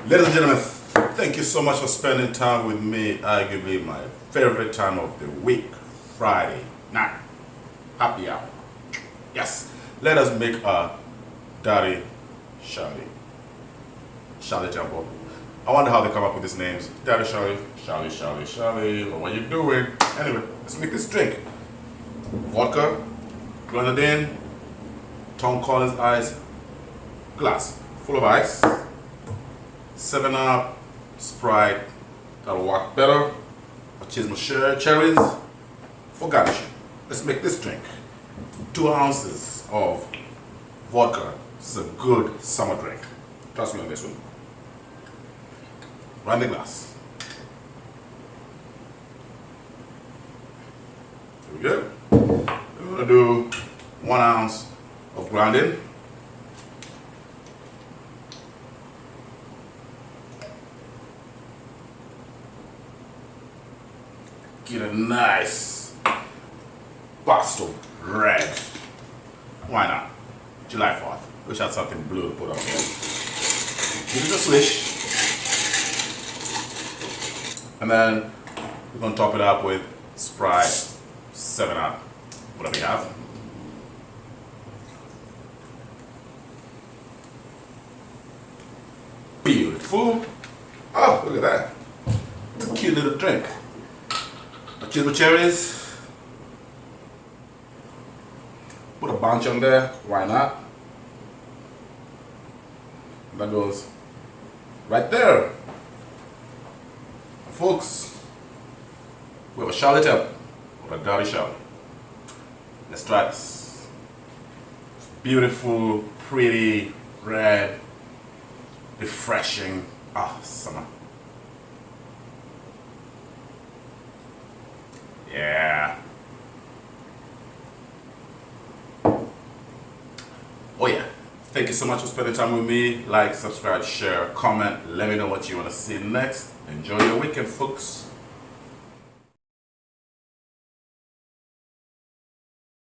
Ladies and gentlemen, thank you so much for spending time with me. Arguably my favorite time of the week, Friday night, happy hour. Yes, let us make a Daddy Shirley. Shirley Jumbo. I wonder how they come up with these names. Daddy Shirley, Shirley. What are you doing? Anyway, let's make this drink. Vodka, grenadine, Tom Collins ice, glass full of ice, 7-Up, Sprite, that'll work better. I choose my cherries for garnishing. Let's make this drink. 2 ounces of vodka. This is a good summer drink. Trust me on this one. Run the glass. There we go. We're gonna do 1 ounce of grenadine. Get a nice burst of red. Why not? July 4th. Wish I had something blue to put on there. Give it a swish. And then we're going to top it up with Sprite, 7-Up, whatever you have. Beautiful. Oh, look at that. It's a cute little drink. I choose my cherries. Put a bunch on there, why not? And that goes right there. And folks, we have a Shirley tap or a Daddy Shirley. Let's try this. It's beautiful, pretty, red, refreshing. Ah, summer. Yeah. Oh yeah. Thank you so much for spending time with me. Like, subscribe, share, comment. Let me know what you want to see next. Enjoy your weekend, folks.